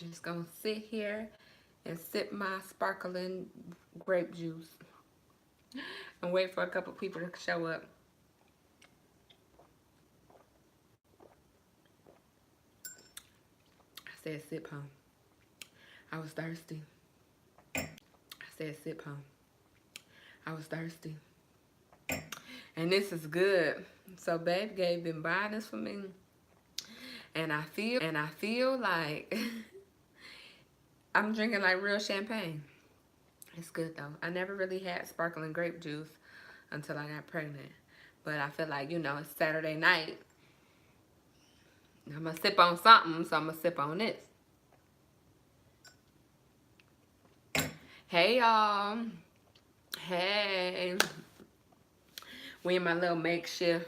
just gonna sit here and sip my sparkling grape juice and wait for a couple people to show up. I said sip, huh? I was thirsty. I said sip, huh? I was thirsty. And this is good. So Babe Gabe been buying this for me. And I feel like I'm drinking like real champagne. It's good though. I never really had sparkling grape juice until I got pregnant. But I feel like, you know, it's Saturday night. I'm gonna sip on something, so I'm gonna sip on this. Hey y'all. Hey. We in my little makeshift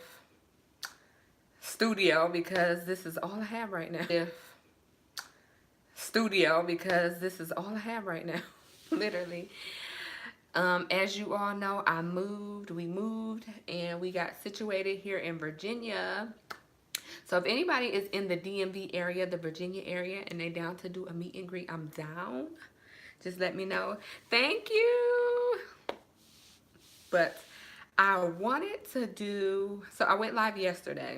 studio because this is all I have right now. Studio because this is all I have right now. Literally. As you all know, we moved, and we got situated here in Virginia. So if anybody is in the DMV area, the Virginia area, and they down to do a meet and greet, I'm down. Just let me know. Thank you. But I wanted to do, so I went live yesterday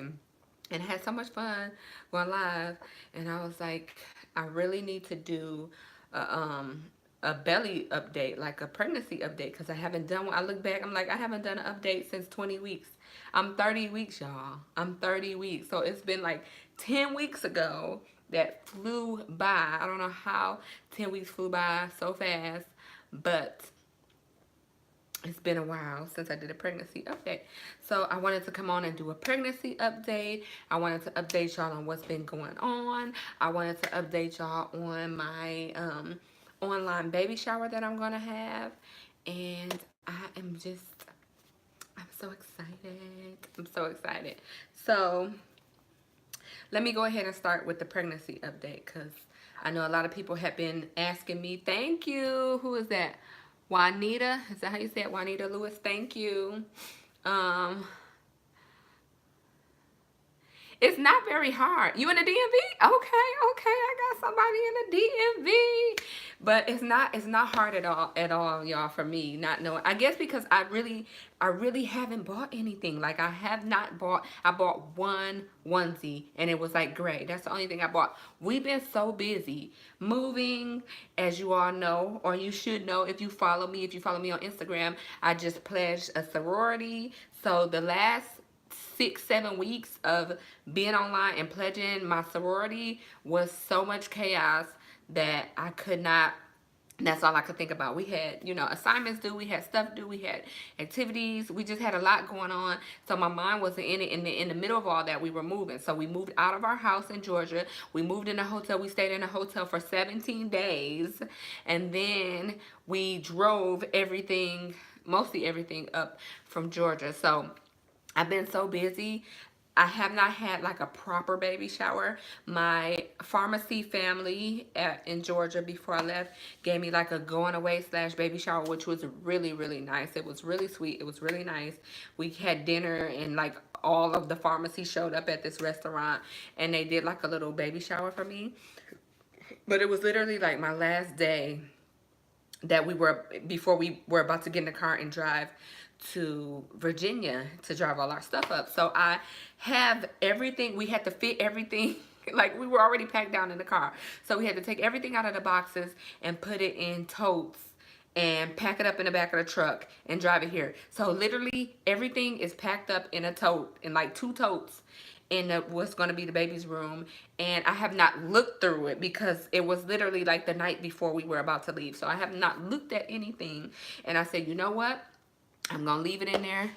and had so much fun going live, and I was like, I really need to do a belly update, like a pregnancy update, because I haven't done one. I look back, I'm like, I haven't done an update since 20 weeks. I'm 30 weeks, y'all. I'm 30 weeks. So it's been like 10 weeks ago that flew by. I don't know how 10 weeks flew by so fast, but it's been a while since I did a pregnancy update. So I wanted to come on and do a pregnancy update. I wanted to update y'all on what's been going on. I wanted to update y'all on my online baby shower that I'm going to have. And I'm so excited. I'm so excited. So let me go ahead and start with the pregnancy update, because I know a lot of people have been asking me. Thank you. Who is that? Juanita, is that how you say it? Juanita Lewis, thank you. It's not very hard. You in the DMV? Okay, I got somebody in the DMV. But it's not hard at all, y'all, for me not knowing. I guess because I really haven't bought anything. Like, I bought one onesie, and it was like gray. That's the only thing I bought. We've been so busy moving, as you all know, or you should know if you follow me. If you follow me on Instagram, I just pledged a sorority. So the last 6-7 weeks of being online and pledging my sorority was so much chaos that I could not, that's all I could think about. We had, you know, assignments due, we had stuff due, we had activities, we just had a lot going on. So my mind wasn't in it. In the middle of all that, we were moving. So we moved out of our house in Georgia. We moved in a hotel. We stayed in a hotel for 17 days. And then we drove everything, mostly everything, up from Georgia. So I've been so busy. I have not had like a proper baby shower. My pharmacy family in Georgia before I left gave me like a going away / baby shower, which was really, really nice. It was really sweet. It was really nice. We had dinner, and like all of the pharmacy showed up at this restaurant, and they did like a little baby shower for me. But it was literally like my last day that before we were about to get in the car and drive to Virginia to drive all our stuff up. So I have everything. We had to fit everything. Like, we were already packed down in the car. So we had to take everything out of the boxes and put it in totes and pack it up in the back of the truck and drive it here. So literally everything is packed up in a tote, in like 2 totes, in what's going to be the baby's room. And I have not looked through it because it was literally like the night before we were about to leave. So I have not looked at anything. And I said, you know what? I'm going to leave it in there.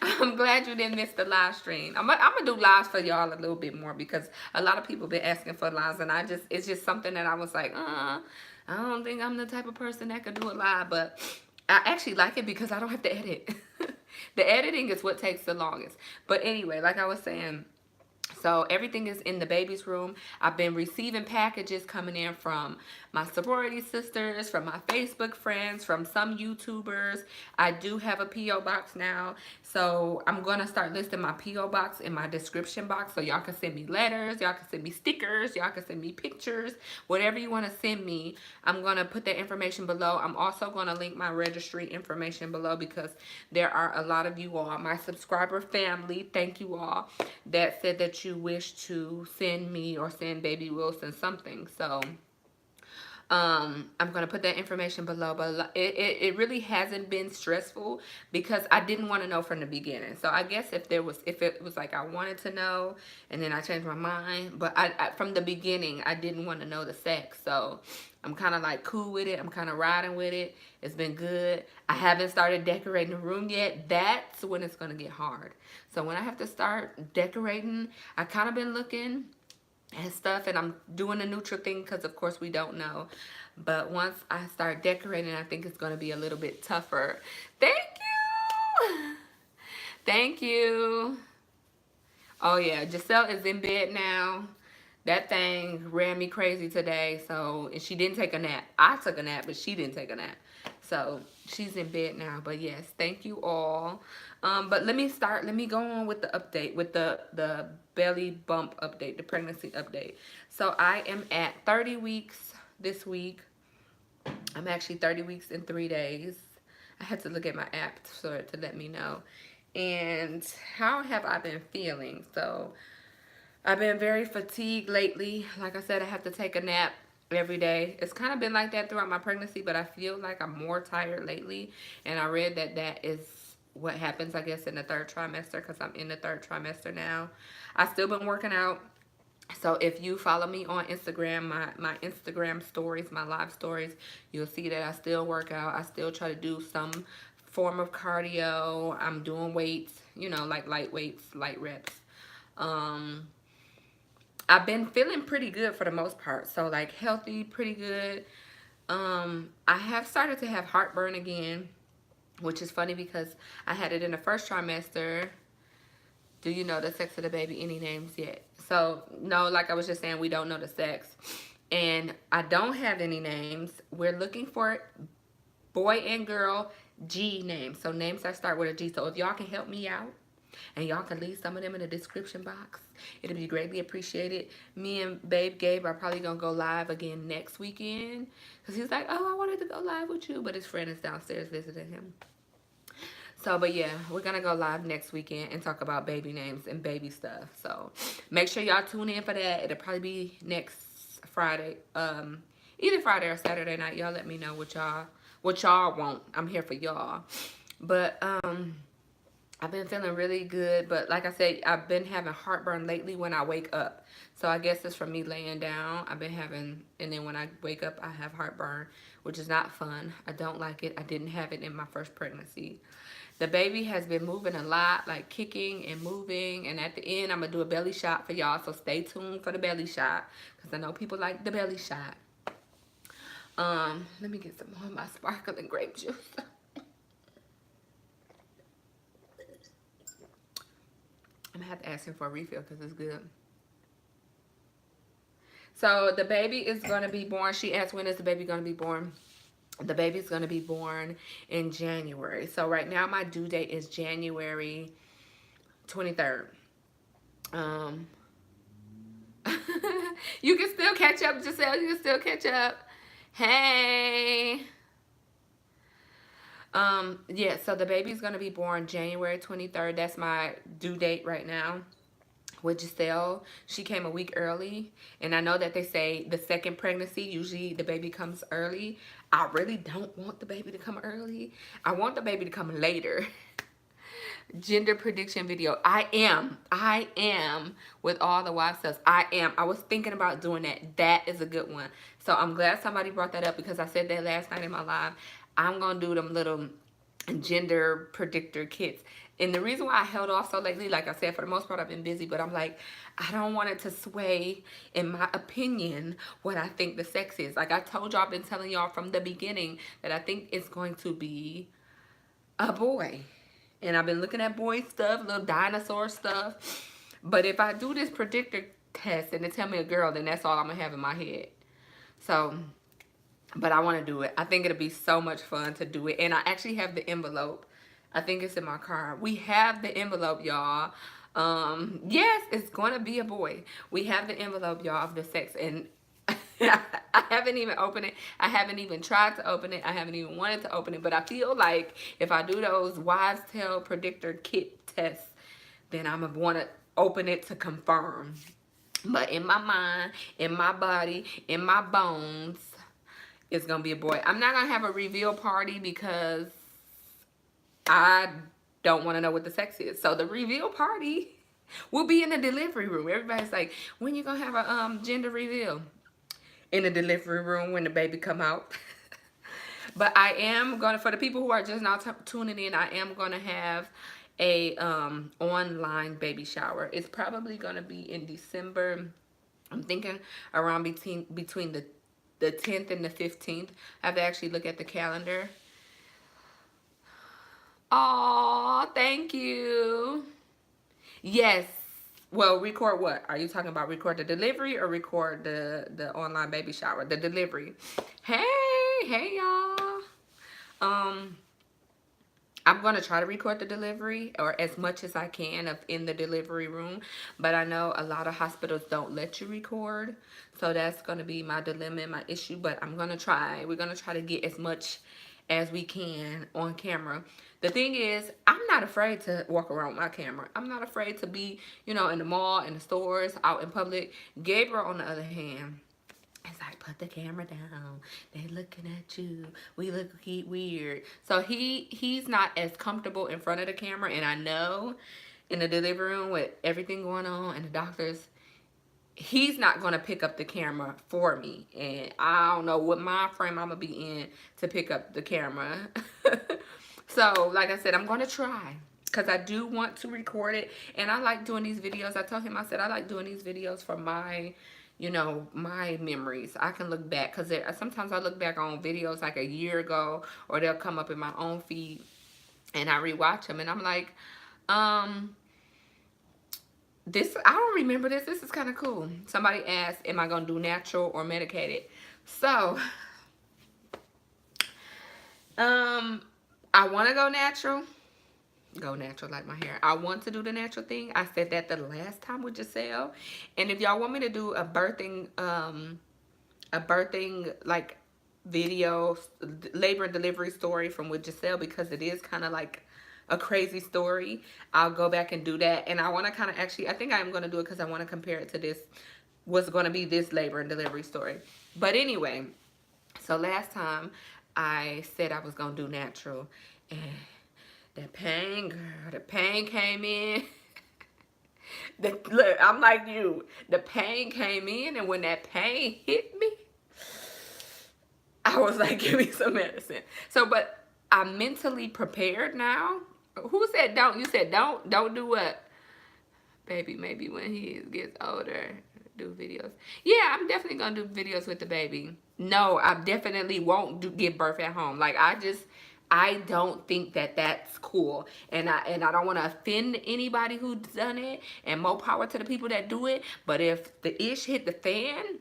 I'm glad you didn't miss the live stream. I'm going to do lives for y'all a little bit more, because a lot of people been asking for lives, and it's just something that I was like, I don't think I'm the type of person that could do a live, but I actually like it because I don't have to edit. The editing is what takes the longest. But anyway, like I was saying, So everything is in the baby's room. I've been receiving packages coming in from my sorority sisters, from my Facebook friends, from some YouTubers. I do have a P.O. box now. So I'm going to start listing my P.O. box in my description box. So y'all can send me letters. Y'all can send me stickers. Y'all can send me pictures. Whatever you want to send me, I'm going to put that information below. I'm also going to link my registry information below because there are a lot of you all, my subscriber family, thank you all, that said that you wish to send me or send Baby Wilson something. So I'm going to put that information below, but it really hasn't been stressful because I didn't want to know from the beginning. So I guess if it was like I wanted to know and then I changed my mind, but I from the beginning, I didn't want to know the sex. So I'm kind of like cool with it. I'm kind of riding with it. It's been good. I haven't started decorating the room yet. That's when it's going to get hard. So when I have to start decorating, I kind of been looking and stuff, and I'm doing a neutral thing because of course we don't know, but once I start decorating, I think it's going to be a little bit tougher. Thank you. Thank you. Oh yeah, Giselle is in bed now. That thing ran me crazy today. So, and she didn't take a nap. I took a nap, but she didn't take a nap. So she's in bed now. But yes, thank you all. But let me go on with the update, with the belly bump update, the pregnancy update. So I am at 30 weeks this week. I'm actually 30 weeks in 3 days. I had to look at my app to let me know. And how have I been feeling? So I've been very fatigued lately. Like I said, I have to take a nap every day. It's kind of been like that throughout my pregnancy, but I feel like I'm more tired lately. And I read that that is what happens, I guess, in the 3rd trimester because I'm in the 3rd trimester now. I've still been working out. So if you follow me on Instagram, my Instagram stories, my live stories, you'll see that I still work out. I still try to do some form of cardio. I'm doing weights, you know, like light weights, light reps. I've been feeling pretty good for the most part. So like healthy, pretty good. I have started to have heartburn again, which is funny because I had it in the 1st trimester. Do you know the sex of the baby? Any names yet? So no, like I was just saying, we don't know the sex. And I don't have any names. We're looking for boy and girl G names. So names that start with a G. So if y'all can help me out, and y'all can leave some of them in the description box, it'll be greatly appreciated. Me and Gabe are probably gonna go live again next weekend because he's like, oh, I wanted to go live with you, but his friend is downstairs visiting him. So, but yeah, we're gonna go live next weekend and talk about baby names and baby stuff. So make sure y'all tune in for that. It'll probably be next Friday, either Friday or Saturday night. Y'all let me know what y'all want. I'm here for y'all. But I've been feeling really good, but like I said, I've been having heartburn lately when I wake up. So I guess it's from me laying down. I've been having, and then when I wake up, I have heartburn, which is not fun. I don't like it. I didn't have it in my 1st pregnancy. The baby has been moving a lot, like kicking and moving. And at the end, I'm going to do a belly shot for y'all. So stay tuned for the belly shot because I know people like the belly shot. Let me get some more of my sparkling grape juice. I'm gonna have to ask him for a refill because it's good. So the baby is gonna be born. She asked, when is the baby gonna be born? The baby's gonna be born in January. So right now my due date is January 23rd. You can still catch up, Giselle. You can still catch up. Hey. Yeah, so the baby's gonna be born January 23rd. That's my due date right now. With Giselle, she came a week early, and I know that they say the 2nd pregnancy, usually the baby comes early. I really don't want the baby to come early. I want the baby to come later. Gender prediction video. I am with all the wife stuff. I am. I was thinking about doing that. That is a good one. So I'm glad somebody brought that up because I said that last night in my live. I'm going to do them little gender predictor kits. And the reason why I held off so lately, like I said, for the most part, I've been busy, but I'm like, I don't want it to sway, in my opinion, what I think the sex is. Like I told y'all, I've been telling y'all from the beginning that I think it's going to be a boy. And I've been looking at boy stuff, little dinosaur stuff. But if I do this predictor test and they tell me a girl, then that's all I'm gonna have in my head. So, but I want to do it. I think it'll be so much fun to do it. And I actually have the envelope. I think it's in my car. We have the envelope, y'all. Yes, it's going to be a boy. We have the envelope, y'all, of the sex. And I haven't even opened it. I haven't even tried to open it. I haven't even wanted to open it. But I feel like if I do those wives' tale predictor kit tests, then I'm going to want to open it to confirm. But in my mind, in my body, in my bones, it's going to be a boy. I'm not going to have a reveal party because I don't want to know what the sex is. So the reveal party will be in the delivery room. Everybody's like, when you going to have a gender reveal? In the delivery room when the baby come out. But I am going to, for the people who are just now tuning in, I am going to have a online baby shower. It's probably going to be in December. I'm thinking around between the 10th and the 15th. I have to actually look at the calendar. Aw, thank you. Yes. Well, record what? Are you talking about record the delivery or record the online baby shower? The delivery. Hey y'all. I'm going to try to record the delivery or as much as I can of in the delivery room. But I know a lot of hospitals don't let you record. So that's going to be my dilemma and my issue. But I'm going to try. We're going to try to get as much as we can on camera. The thing is, I'm not afraid to walk around with my camera. I'm not afraid to be, you know, in the mall, in the stores, out in public. Gabriel, on the other hand, it's like, put the camera down. They looking at you. We look weird. So he's not as comfortable in front of the camera. And I know in the delivery room with everything going on and the doctors, he's not going to pick up the camera for me. And I don't know what mind frame I'm going to be in to pick up the camera. So, like I said, I'm going to try. Because I do want to record it. And I like doing these videos. I told him, I said, I like doing these videos for my, you know, my memories. I can look back. Because sometimes I look back on videos like a year ago. Or they'll come up in my own feed. And I rewatch them. And I'm like, this, I don't remember this. This is kind of cool. Somebody asked, am I going to do natural or medicated? So, I want to go natural. Go natural like my hair. I want to do the natural thing. I said that the last time with Giselle. And if y'all want me to do a birthing like video, labor and delivery story from with Giselle, because it is kind of like a crazy story, I'll go back and do that. And I want to kind of actually, I think I'm going to do it because I want to compare it to this, what's going to be this labor and delivery story. But anyway, so last time I said I was going to do natural, and the pain, girl, the pain came in. Look, I'm like you. The pain came in, and when that pain hit me, I was like, give me some medicine. So, but I'm mentally prepared now. Who said don't? You said don't do what? Baby, maybe when he gets older, do videos. Yeah, I'm definitely going to do videos with the baby. No, I definitely won't give birth at home. Like, I don't think that that's cool. And I don't want to offend anybody who's done it. And more power to the people that do it. But if the ish hit the fan,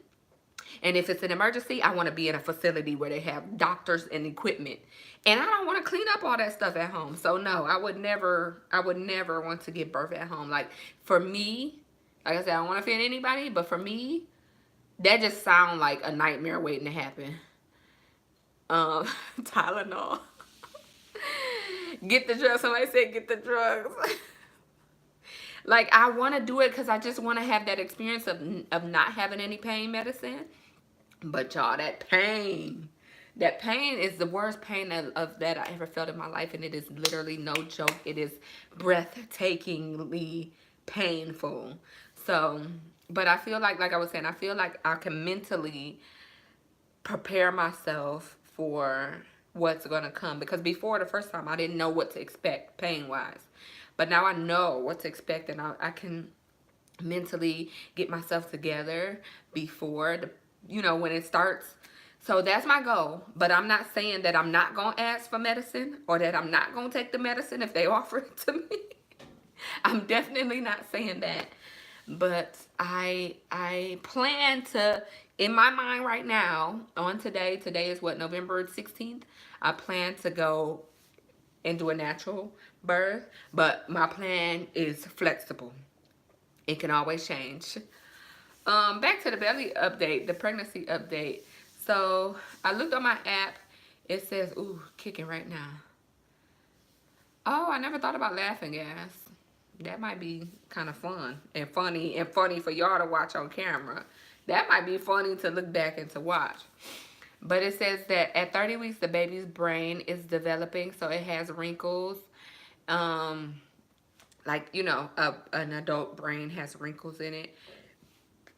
and if it's an emergency, I want to be in a facility where they have doctors and equipment. And I don't want to clean up all that stuff at home. So no, I would never want to give birth at home. Like, for me, like I said, I don't want to offend anybody, but for me, that just sounds like a nightmare waiting to happen. Tylenol. Get the drugs. Somebody said get the drugs. Like, I want to do it because I just want to have that experience of not having any pain medicine. But y'all, that pain is the worst pain of that I ever felt in my life. And it is literally no joke. It is breathtakingly painful. So, but I feel like I was saying, I feel like I can mentally prepare myself for what's going to come. Because before, the first time, I didn't know what to expect pain-wise. But now I know what to expect, and I can mentally get myself together before, when it starts. So that's my goal. But I'm not saying that I'm not going to ask for medicine or that I'm not going to take the medicine if they offer it to me. I'm definitely not saying that. But I plan to, in my mind right now, on today is what, November 16th, I plan to go and do a natural birth, but my plan is flexible. It can always change. Back to the belly update, the pregnancy update. So I looked on my app. It says, ooh, kicking right now. Oh, I never thought about laughing gas. That might be kind of fun and funny for y'all to watch on camera. That might be funny to look back and to watch. But it says that at 30 weeks, the baby's brain is developing, so it has wrinkles. Um, like, you know, an adult brain has wrinkles in it.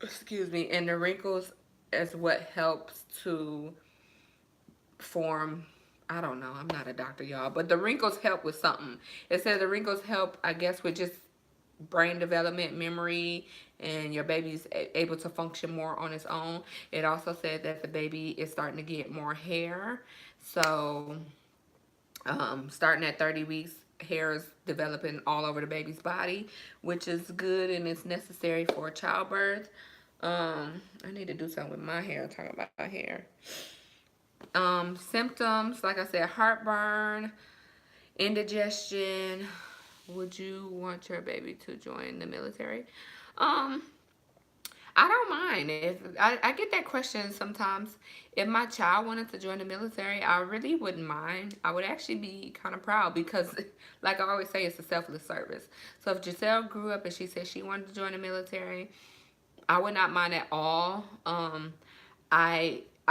Excuse me. And the wrinkles is what helps to form, I don't know, I'm not a doctor, y'all, but the wrinkles help with something. It says the wrinkles help, I guess, with just brain development, memory, and your baby's able to function more on its own. It also said that the baby is starting to get more hair. So starting at 30 weeks, hair is developing all over the baby's body, which is good and it's necessary for childbirth. I need to do something with my hair. Talking about hair. Symptoms, like I said, heartburn, indigestion. Would you want your baby to join the military? Um, I don't mind. If I get that question sometimes. If my child wanted to join the military, I really wouldn't mind. I would actually be kind of proud because, like I always say, it's a selfless service. So if Giselle grew up and she said she wanted to join the military, I would not mind at all.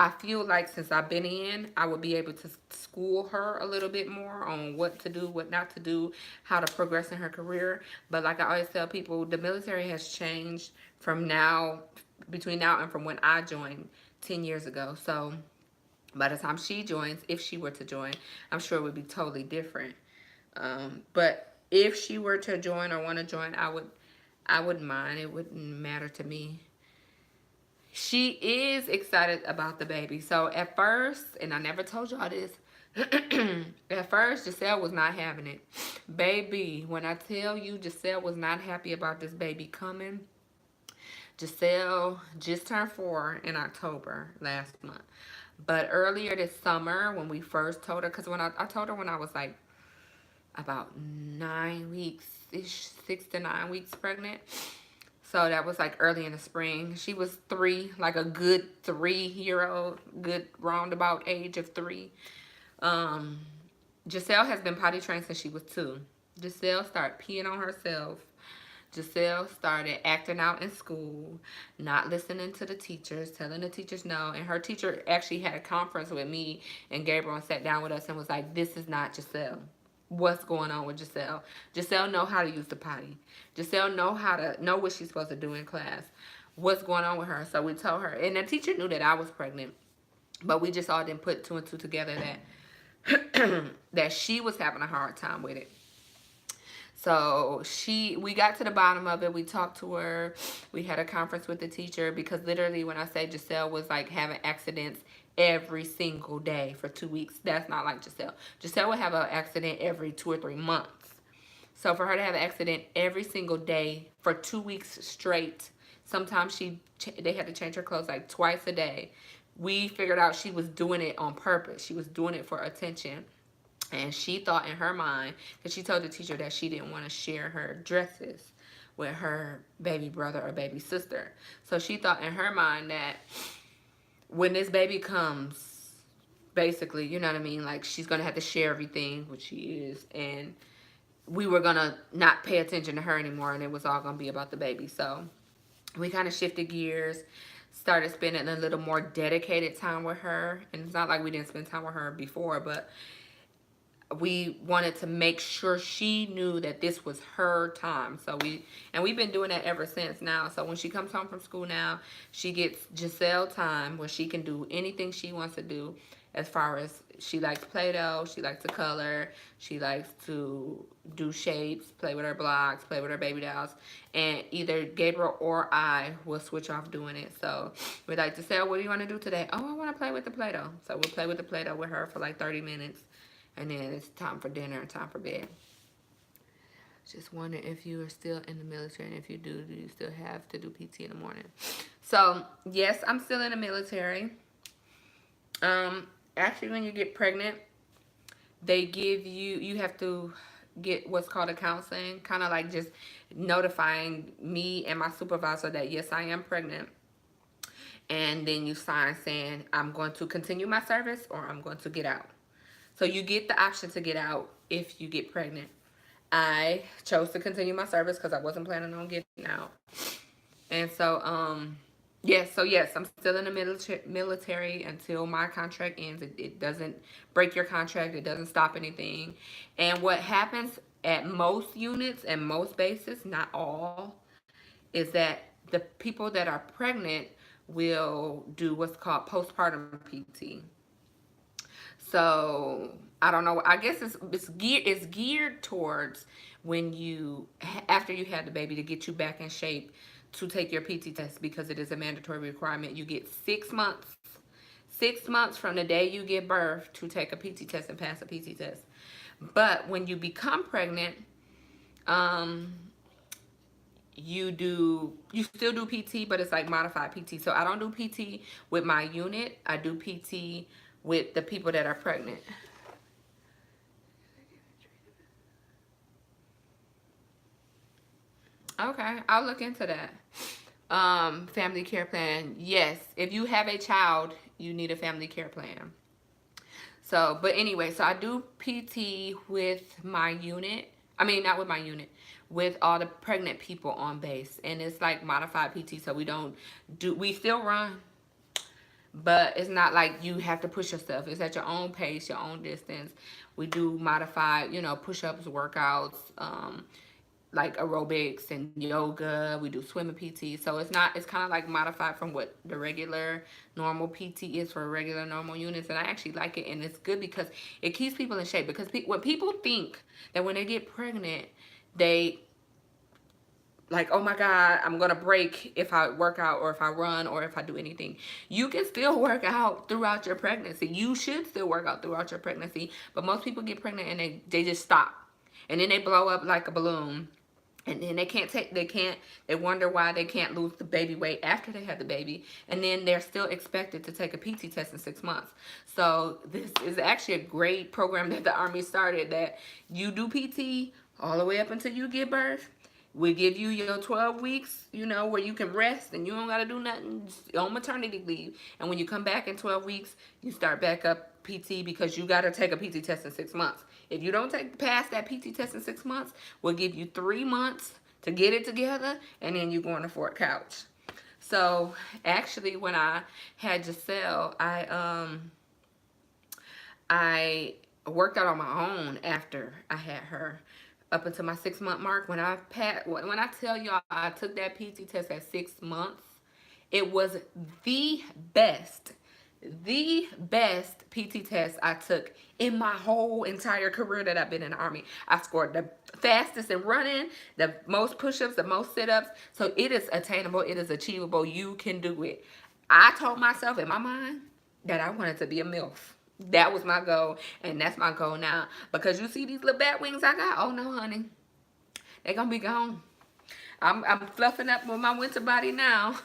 I feel like since I've been in, I would be able to school her a little bit more on what to do, what not to do, how to progress in her career. But like I always tell people, the military has changed from now, between now and from when I joined 10 years ago. So by the time she joins, if she were to join, I'm sure it would be totally different. But if she were to join or want to join, I wouldn't mind. It wouldn't matter to me. She is excited about the baby. So at first, and I never told y'all this, at first Giselle was not having it. Baby, when I tell you Giselle was not happy about this baby coming, Giselle just turned 4 in October last month. But earlier this summer, when we first told her, because when I told her when I was like about 9 weeks, 6 to 9 weeks pregnant. So that was like early in the spring. She was 3, like a good 3-year-old, good roundabout age of 3. Giselle has been potty trained since she was 2. Giselle started peeing on herself. Giselle started acting out in school, not listening to the teachers, telling the teachers no. And her teacher actually had a conference with me and Gabriel and sat down with us and was like, this is not Giselle. What's going on with Giselle? Giselle know how to use the potty. Giselle know what she's supposed to do in class. What's going on with her? So we told her. And the teacher knew that I was pregnant. But we just all didn't put 2 and 2 together that that she was having a hard time with it. So we got to the bottom of it. We talked to her. We had a conference with the teacher because literally when I say Giselle was like having accidents every single day for 2 weeks, that's not like Giselle. Giselle would have an accident every 2 or 3 months. So for her to have an accident every single day for 2 weeks straight, sometimes they had to change her clothes like twice a day. We figured out she was doing it on purpose. She was doing it for attention. And she thought in her mind, because she told the teacher that she didn't want to share her dresses with her baby brother or baby sister. So she thought in her mind that when this baby comes, basically, you know what I mean? Like she's going to have to share everything, which she is. And we were going to not pay attention to her anymore. And it was all going to be about the baby. So we kind of shifted gears, started spending a little more dedicated time with her. And it's not like we didn't spend time with her before, but we wanted to make sure she knew that this was her time. So we've been doing that ever since now. So when she comes home from school now, she gets Giselle time where she can do anything she wants to do. As far as she likes Play-Doh, she likes to color, she likes to do shapes, play with her blocks, play with her baby dolls. And either Gabriel or I will switch off doing it. So we're like, Giselle, what do you want to do today? Oh, I want to play with the Play-Doh. So we'll play with the Play-Doh with her for like 30 minutes. And then it's time for dinner and time for bed. Just wondering if you are still in the military, and if you do you still have to do PT in the morning? So yes, I'm still in the military. Actually, when you get pregnant, they give you have to get what's called a counseling, kind of like just notifying me and my supervisor that yes, I am pregnant. And then you sign saying I'm going to continue my service or I'm going to get out. So you get the option to get out if you get pregnant. I chose to continue my service because I wasn't planning on getting out. And so, yes, I'm still in the military until my contract ends. It doesn't break your contract. It doesn't stop anything. And what happens at most units and most bases, not all, is that the people that are pregnant will do what's called postpartum PT. So I don't know. I guess it's geared towards when you after you had the baby to get you back in shape to take your PT test because it is a mandatory requirement. You get 6 months, 6 months from the day you give birth to take a PT test and pass a PT test. But when you become pregnant, um, you still do PT, but it's like modified PT. So I don't do PT with my unit. I do PT with the people that are pregnant. Okay, I'll look into that. Family care plan. Yes, if you have a child, you need a family care plan. So, but anyway, so I do PT with my unit. I mean, not with my unit, with all the pregnant people on base. And it's like modified PT, so we still run, but it's not like you have to push yourself. It's at your own pace, your own distance. We do modified, push-ups, workouts, like aerobics and yoga. We do swimming PT. So it's kind of like modified from what the regular normal PT is for regular normal units. And I actually like it. And it's good because it keeps people in shape. Because what people think that when they get pregnant, they like, oh my God, I'm going to break if I work out or if I run or if I do anything. You can still work out throughout your pregnancy. You should still work out throughout your pregnancy. But most people get pregnant and they just stop. And then they blow up like a balloon. And then they wonder why they can't lose the baby weight after they have the baby. And then they're still expected to take a PT test in 6 months. So this is actually a great program that the Army started, that you do PT all the way up until you give birth. We give you your 12 weeks, where you can rest and you don't got to do nothing on maternity leave. And when you come back in 12 weeks, you start back up PT because you got to take a PT test in 6 months. If you don't pass that PT test in 6 months, we'll give you 3 months to get it together, and then you're going to Fort Couch. So actually, when I had Giselle, I worked out on my own after I had her up until my 6 month mark. When I tell y'all I took that PT test at 6 months, it was the best PT test I took in my whole entire career that I've been in the Army. I scored the fastest in running, the most push-ups, the most sit-ups. So it is attainable. It is achievable. You can do it. I told myself in my mind that I wanted to be a MILF. That was my goal, and that's my goal now. Because you see these little bat wings I got? Oh, no, honey. They're going to be gone. I'm fluffing up with my winter body now.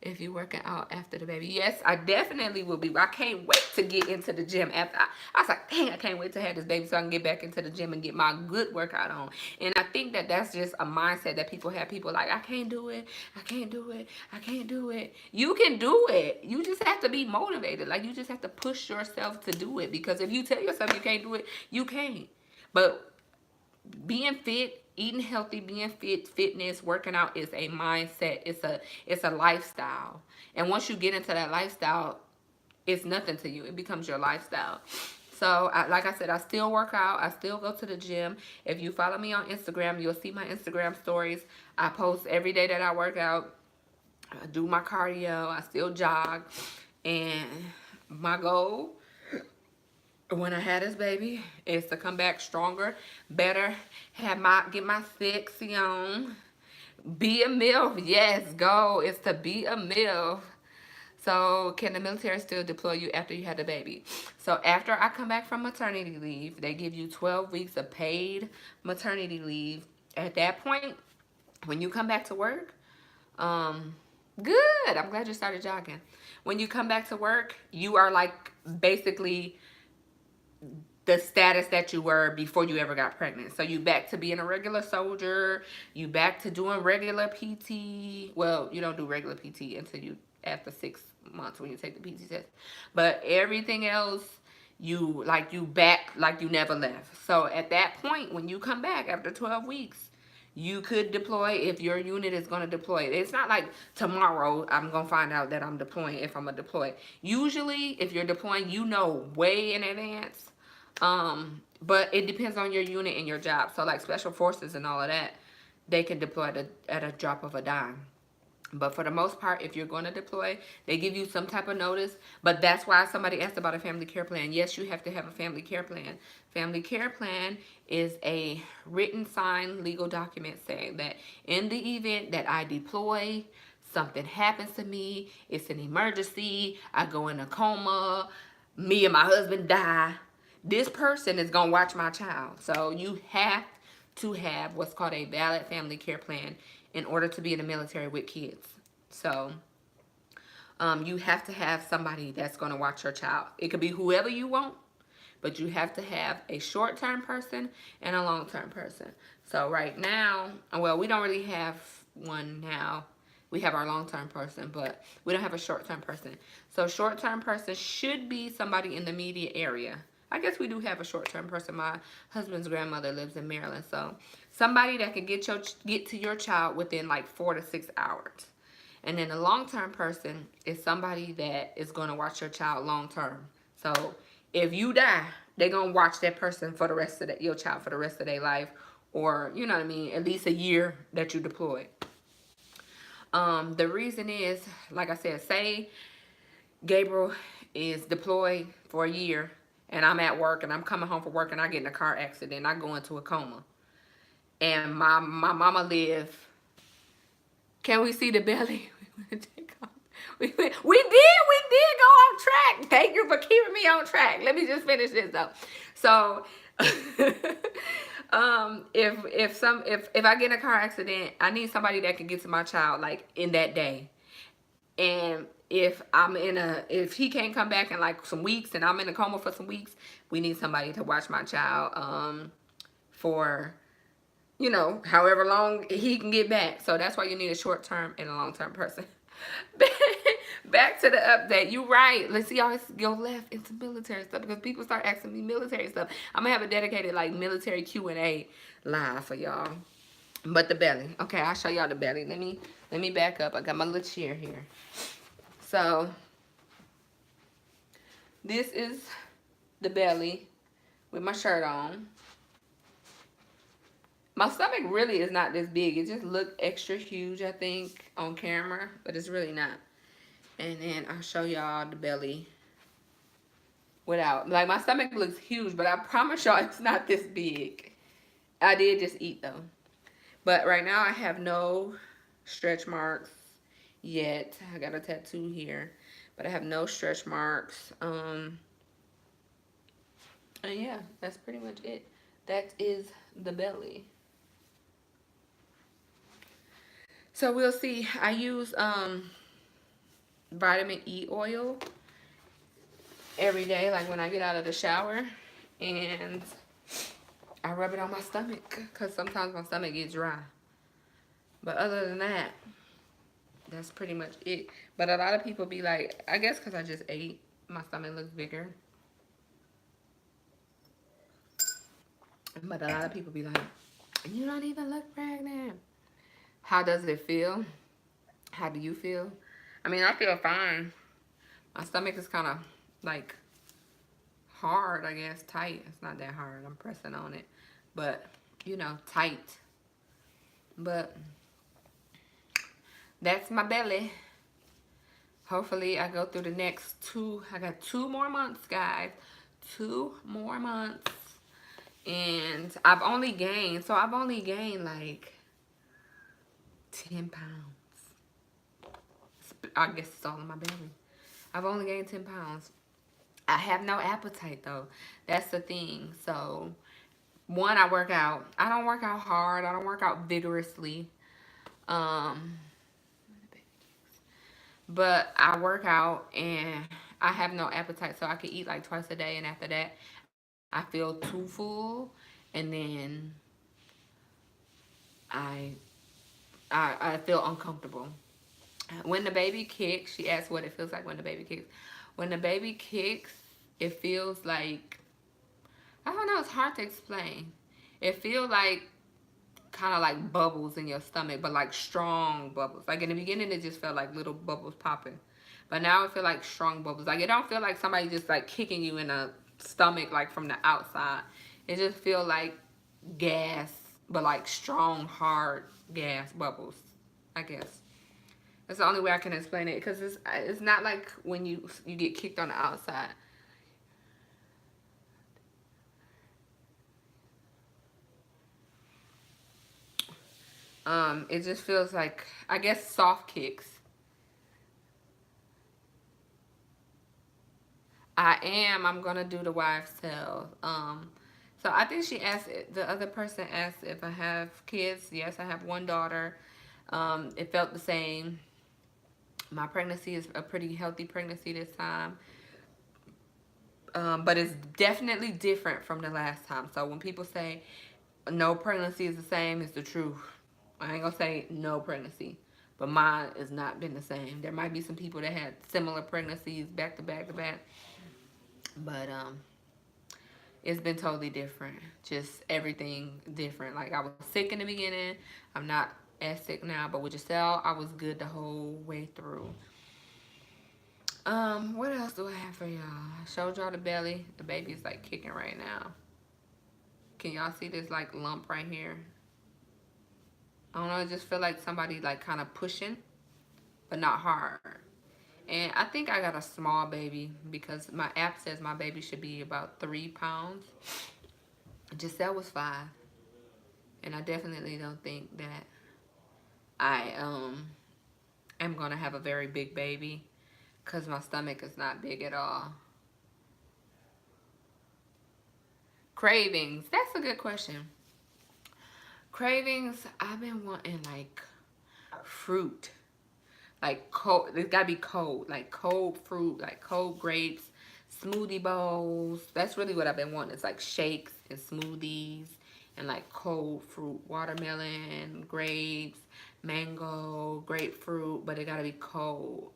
If you're working out after the baby. Yes, I definitely will be. I can't wait to get into the gym after. I was like, dang, I can't wait to have this baby so I can get back into the gym and get my good workout on. And I think that that's just a mindset that people have. People like, I can't do it. I can't do it. I can't do it. You can do it. You just have to be motivated. Like, you just have to push yourself to do it. Because if you tell yourself you can't do it, you can't. But being fit, eating healthy, being fit, fitness, working out is a mindset. It's a lifestyle. And once you get into that lifestyle, it's nothing to you. It becomes your lifestyle. So, like I said, I still work out. I still go to the gym. If you follow me on Instagram, you'll see my Instagram stories. I post every day that I work out. I do my cardio. I still jog. And my goal when I had this baby is to come back stronger, better, get my sexy on, be a MILF. Yes, go. It's to be a MILF. So can the military still deploy you after you had the baby? So after I come back from maternity leave, they give you 12 weeks of paid maternity leave. At that point, when you come back to work, um, good. I'm glad you started jogging. When you come back to work, you are like basically the status that you were before you ever got pregnant. So you back to being a regular soldier. You back to doing regular PT. Well, you don't do regular PT until you after 6 months when you take the PT test. But everything else, you back like you never left. So at that point, when you come back after 12 weeks, you could deploy if your unit is going to deploy. It's not like tomorrow I'm going to find out that I'm deploying if I'm going to deploy. Usually, if you're deploying, you know way in advance. But it depends on your unit and your job. So like special forces and all of that, they can deploy at a drop of a dime. But for the most part, if you're going to deploy, they give you some type of notice. But that's why somebody asked about a family care plan. Yes, you have to have a family care plan. Family care plan is a written, signed legal document saying that in the event that I deploy, something happens to me, it's an emergency, I go in a coma, me and my husband die, this person is going to watch my child. So you have to have what's called a valid family care plan in order to be in the military with kids. So you have to have somebody that's going to watch your child. It could be whoever you want, but you have to have a short-term person and a long-term person. So right now, well, we don't really have one now. We have our long-term person, but we don't have a short-term person. So short-term person should be somebody in the immediate area. I guess we do have a short-term person. My husband's grandmother lives in Maryland, so somebody that can get to your child within like 4 to 6 hours. And then a long-term person is somebody that is going to watch your child long-term. So if you die, they're going to watch that person for the rest of your child for the rest of their life, or you know what I mean, at least a year that you deployed. The reason is, like I said, say Gabriel is deployed for a year and I'm at work and I'm coming home from work and I get in a car accident, I go into a coma. And my mama live. Can we see the belly? We did go off track. Thank you for keeping me on track. Let me just finish this though. So if I get in a car accident, I need somebody that can get to my child like in that day. And if he can't come back in like some weeks and I'm in a coma for some weeks, we need somebody to watch my child for, you know, however long he can get back. So that's why you need a short-term and a long-term person. Back to the update. You right. Let's see, always go left into military stuff because people start asking me military stuff. I'm gonna have a dedicated like military Q&A live for y'all. But the belly. Okay, I'll show y'all the belly. Let me back up. I got my little chair here. So this is the belly with my shirt on. My stomach really is not this big. It just looked extra huge, I think, on camera, but it's really not. And then I'll show y'all the belly without. Like, my stomach looks huge, but I promise y'all it's not this big. I did just eat, though. But right now, I have no stretch marks yet. I got a tattoo here, but I have no stretch marks. And yeah, that's pretty much it. That is the belly. So we'll see. I use vitamin E oil every day, like when I get out of the shower, and I rub it on my stomach because sometimes my stomach gets dry. But other than that, that's pretty much it. But a lot of people be like, I guess because I just ate, my stomach looks bigger. But a lot of people be like, you don't even look pregnant. How does it feel? How do you feel? I mean, I feel fine. My stomach is kind of like hard, I guess, tight. It's not that hard. I'm pressing on it. But, you know, tight. But that's my belly. Hopefully I go through the next I got 2 more months, guys. 2 more months. And I've only gained like 10 pounds. I guess it's all in my belly. I've only gained 10 pounds. I have no appetite though. That's the thing. So, one, I work out. I don't work out hard. I don't work out vigorously. Um, but I work out and I have no appetite, so I can eat like twice a day, and after that, I feel too full, and then I I feel uncomfortable. When the baby kicks, she asked what it feels like when the baby kicks. When the baby kicks, it feels like, I don't know, it's hard to explain. It feels like kind of like bubbles in your stomach, but like strong bubbles. Like in the beginning, it just felt like little bubbles popping, but now it feel like strong bubbles. Like it don't feel like somebody just like kicking you in the stomach like from the outside. It just feel like gas, but like strong, hard gas bubbles. I guess that's the only way I can explain it, because it's not like when you get kicked on the outside. It just feels like, I guess, soft kicks. I am. I'm gonna do the wives' tale. So I think she asked. The other person asked if I have kids. Yes, I have one daughter. It felt the same. My pregnancy is a pretty healthy pregnancy this time. But it's definitely different from the last time. So when people say no pregnancy is the same, it's the truth. I ain't gonna say no pregnancy, but mine has not been the same. There might be some people that had similar pregnancies back to back to back, but it's been totally different. Just everything different. Like I was sick in the beginning. I'm not as sick now, but with Giselle, I was good the whole way through. What else do I have for y'all? I showed y'all the belly. The baby's like kicking right now. Can y'all see this like lump right here? I don't know, I just feel like somebody like kind of pushing, but not hard. And I think I got a small baby because my app says my baby should be about 3 pounds. Giselle was 5. And I definitely don't think that I am gonna have a very big baby, because my stomach is not big at all. Cravings, that's a good question. Cravings, I've been wanting like fruit. Like cold, it's gotta be cold. Like cold fruit, like cold grapes, smoothie bowls. That's really what I've been wanting. It's like shakes and smoothies and like cold fruit, watermelon, grapes, mango, grapefruit, but it gotta be cold.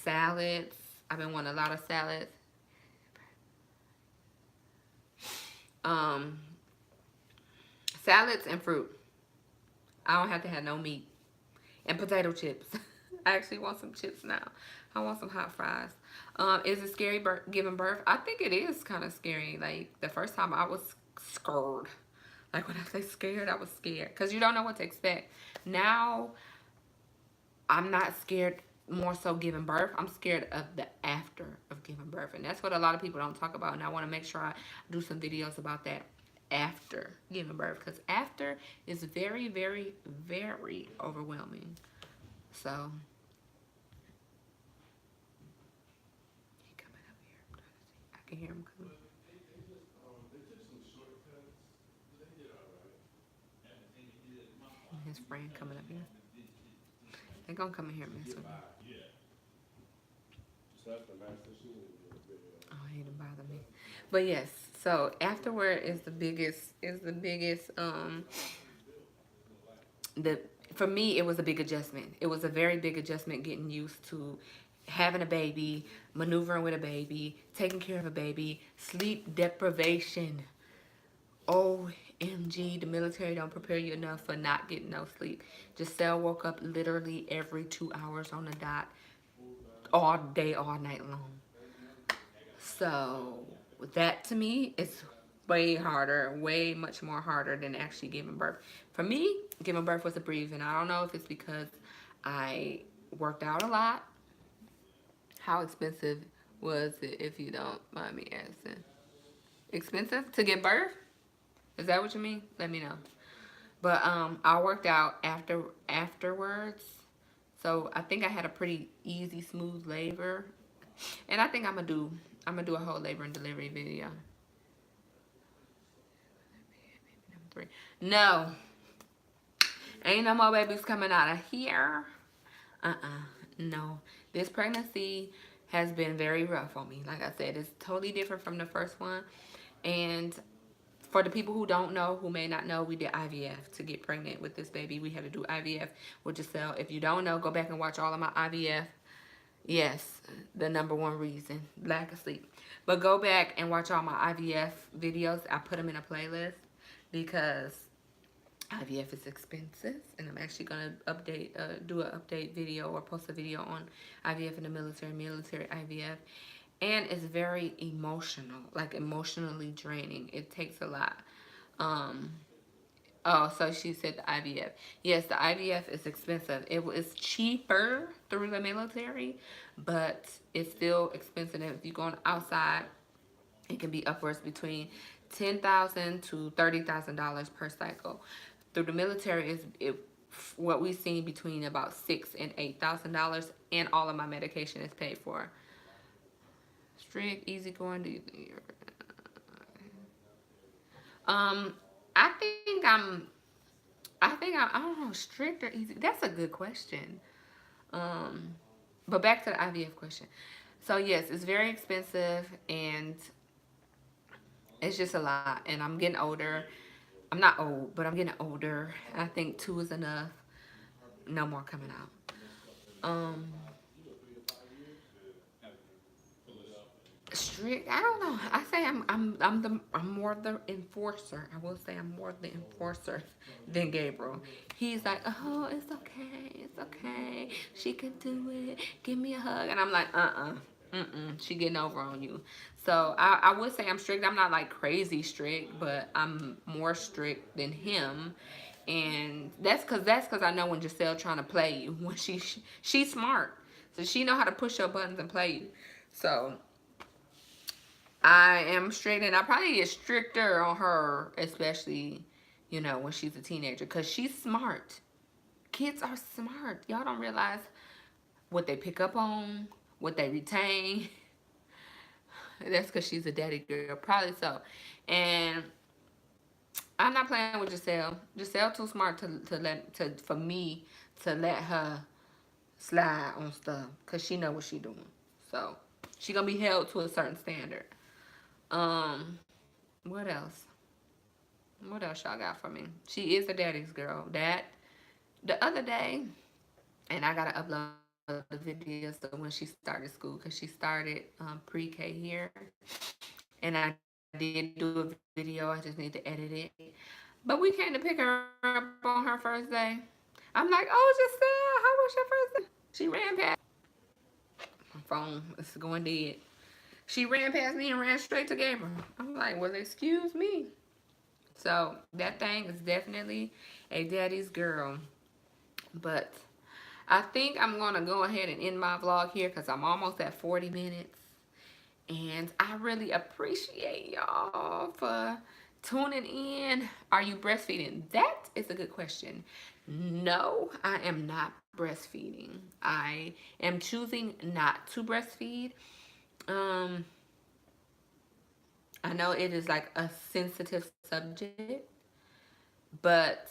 Salads. I've been wanting a lot of salads. Um, Salads and fruit. I don't have to have no meat. And potato chips. I actually want some chips now. I want some hot fries. Is it scary giving birth? I think it is kind of scary. Like the first time I was scared. Like when I say scared, I was scared because you don't know what to expect. Now I'm not scared more so giving birth. I'm scared of the after of giving birth. And that's what a lot of people don't talk about. And I want to make sure I do some videos about that after giving birth. Because after is very, very, very overwhelming. So, he coming up here. I'm trying to see. I can hear him coming. And his friend coming up here. They're going to come in here and mess with me. Oh, he didn't bother me. But yes, so afterward is the for me it was a big adjustment. It was a very big adjustment getting used to having a baby, maneuvering with a baby, taking care of a baby, sleep deprivation. OMG, the military don't prepare you enough for not getting no sleep. Giselle woke up literally every 2 hours on the dot, all day, all night long. So that to me is way harder, way much more harder than actually giving birth. For me, giving birth was a breeze, and I don't know if it's because I worked out a lot. How expensive was it, if you don't mind me asking? Expensive to give birth? Is that what you mean? Let me know. But I worked out afterwards. So I think I had a pretty easy, smooth labor. And I think I'm gonna do a whole labor and delivery video. Number three. No, ain't no more babies coming out of here. No. This pregnancy has been very rough on me. Like I said, it's totally different from the first one. And for the people who don't know, who may not know, we did IVF to get pregnant with this baby. We had to do IVF with Giselle. If you don't know, go back and watch all of my IVF. Yes, the number one reason, lack of sleep. But go back and watch all my IVF videos. I put them in a playlist because IVF is expensive, and I'm actually gonna do an update video or post a video on IVF in the military IVF, and it's very emotional, like emotionally draining. It takes a lot. Um, oh, so she said the IVF. Yes, the IVF is expensive. It is cheaper through the military, but it's still expensive. If you're going outside, it can be upwards between $10,000 to $30,000 per cycle. Through the military what we've seen between about $6,000 and $8,000, and all of my medication is paid for. Strict, easygoing. Um, I think I'm. I don't know, strict or easy. That's a good question. Um, but back to the IVF question. So yes, it's very expensive, and it's just a lot. And I'm getting older. I'm not old, but I'm getting older. I think 2 is enough. No more coming out. Um, Strict. I don't know. I say I'm more the enforcer. I will say I'm more the enforcer than Gabriel. He's like, oh, it's okay. She can do it. Give me a hug, and I'm like, she getting over on you. So I would say I'm strict. I'm not like crazy strict, but I'm more strict than him. And that's cause I know when Giselle trying to play you. When she's smart, so she know how to push your buttons and play you. So I am strict, and I probably get stricter on her, especially, when she's a teenager, because she's smart. Kids are smart. Y'all don't realize what they pick up on, what they retain. That's because she's a daddy girl, probably so. And I'm not playing with Giselle. Giselle too smart for me to let her slide on stuff, because she know what she doing. So she gonna be held to a certain standard. Um, what else? What else y'all got for me? She is a daddy's girl. That the other day, and I gotta upload the videos of when she started school, because she started pre-K here, and I did do a video. I just need to edit it. But we came to pick her up on her first day. I'm like, oh, Giselle, how was your first day? She ran past my phone. It's going dead. She ran past me and ran straight to Gabriel. I'm like, well, excuse me. So that thing is definitely a daddy's girl. But I think I'm going to go ahead and end my vlog here, because I'm almost at 40 minutes. And I really appreciate y'all for tuning in. Are you breastfeeding? That is a good question. No, I am not breastfeeding. I am choosing not to breastfeed. I know it is like a sensitive subject, but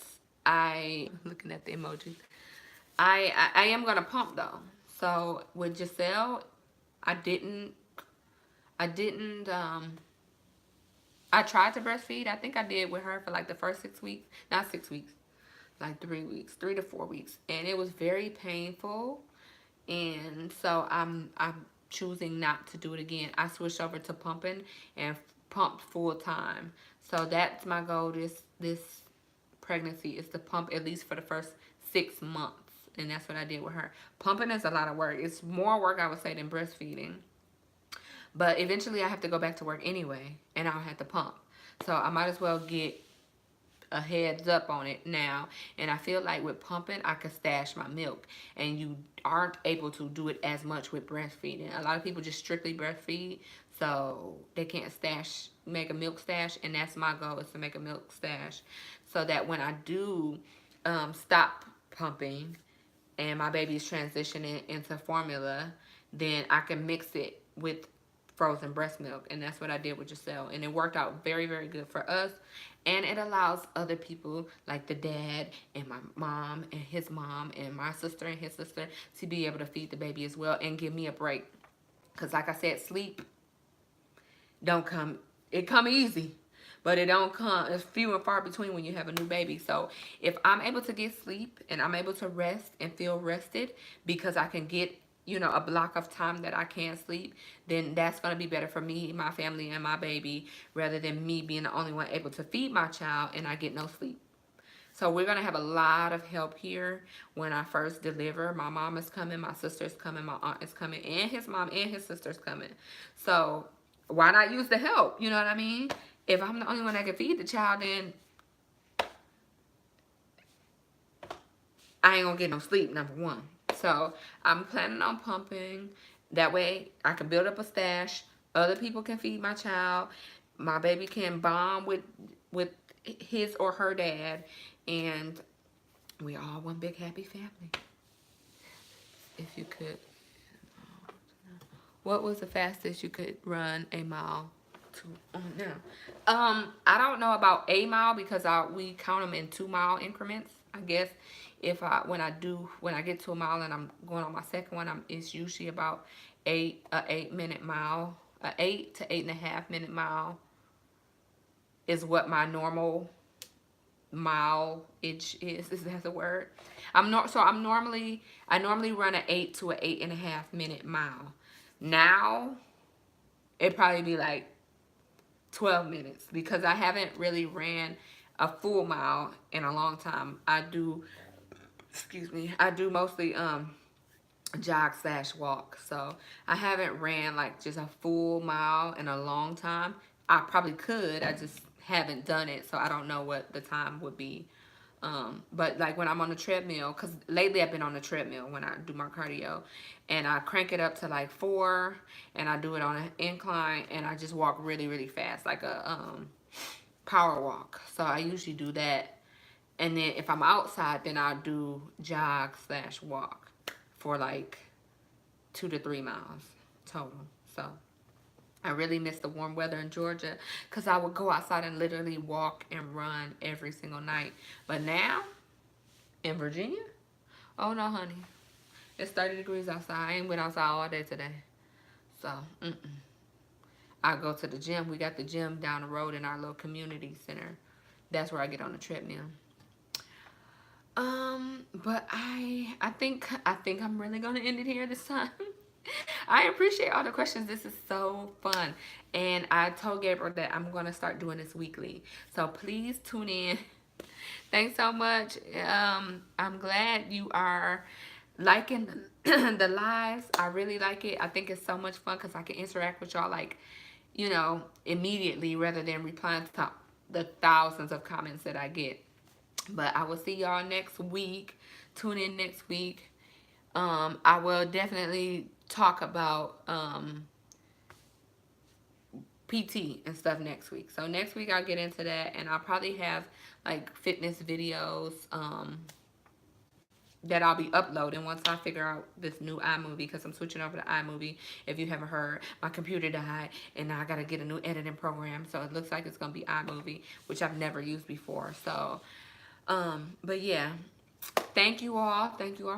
looking at the emojis. I am gonna pump though. So with Giselle, I didn't I tried to breastfeed. I think I did with her for like the first 6 weeks. Not 6 weeks, like 3 weeks, 3 to 4 weeks. And it was very painful. And so I'm choosing not to do it again. I switched over to pumping and pumped full time. So that's my goal this pregnancy, is to pump at least for the first 6 months. And that's what I did with her. Pumping is a lot of work. It's more work, I would say, than breastfeeding. But eventually I have to go back to work anyway, and I'll have to pump. So I might as well get a heads up on it now. And I feel like with pumping, I could stash my milk, and you aren't able to do it as much with breastfeeding. A lot of people just strictly breastfeed, so they can't make a milk stash, and that's my goal, is to make a milk stash, so that when I do stop pumping, and my baby's transitioning into formula, then I can mix it with frozen breast milk. And that's what I did with Giselle. And it worked out very, very good for us. And it allows other people, like the dad and my mom and my sister and his sister, to be able to feed the baby as well and give me a break. Because like I said, sleep don't come, it come easy, but it don't come, it's few and far between when you have a new baby. So if I'm able to get sleep and I'm able to rest and feel rested because I can get, you know, a block of time that I can sleep, then that's going to be better for me, my family, and my baby, rather than me being the only one able to feed my child and I get no sleep. So we're going to have a lot of help here when I first deliver. My mom is coming, my sister's coming, my aunt is coming, and his mom and his sister's coming. So why not use the help? You know what I mean? If I'm the only one that can feed the child, then I ain't going to get no sleep, number one. So I'm planning on pumping. That way I can build up a stash. Other people can feed my child. My baby can bond with his or her dad. And we all one big happy family. If you could. What was the fastest you could run a mile to now? I don't know about a mile because we count them in 2-mile increments. I guess if when I get to a mile and I'm going on my second one, it's usually about a 8-minute mile, a 8 to 8.5 minute mile is what my normal mileage is. Is that the word? I normally run an 8 to an 8.5 minute mile. Now it'd probably be like 12 minutes because I haven't really ran a full mile in a long time. I do mostly jog / walk. So I haven't ran like just a full mile in a long time. I probably could, I just haven't done it, so I don't know what the time would be. But like when I'm on the treadmill, because lately I've been on the treadmill when I do my cardio, and I crank it up to like 4, and I do it on an incline, and I just walk really, really fast, like a power walk. So I usually do that. And then if I'm outside, then I'll do jog / walk for like 2 to 3 miles total. So I really miss the warm weather in Georgia because I would go outside and literally walk and run every single night. But now, in Virginia, oh no, honey. It's 30 degrees outside. I ain't been outside all day today. So, I go to the gym. We got the gym down the road in our little community center. That's where I get on the treadmill. But I think I'm really gonna end it here this time. I appreciate all the questions. This is so fun. And I told Gabriel that I'm going to start doing this weekly. So please tune in. Thanks so much. I'm glad you are liking the lives. I really like it. I think it's so much fun because I can interact with y'all like, you know, immediately rather than replying to the thousands of comments that I get. But I will see y'all next week. Tune in next week. I will definitely talk about PT and stuff next week. So next week I'll get into that, and I'll probably have like fitness videos that I'll be uploading once I figure out this new iMovie, because I'm switching over to iMovie. If you haven't heard, my computer died and now I gotta get a new editing program, so it looks like it's gonna be iMovie, which I've never used before. So but yeah, thank you all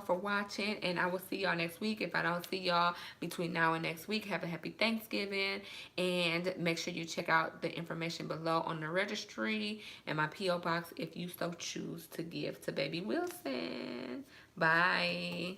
for watching, and I will see y'all next week. If I don't see y'all between now and next week, have a happy Thanksgiving, and make sure you check out the information below on the registry and my P.O. box if you so choose to give to BabyWilson. Bye.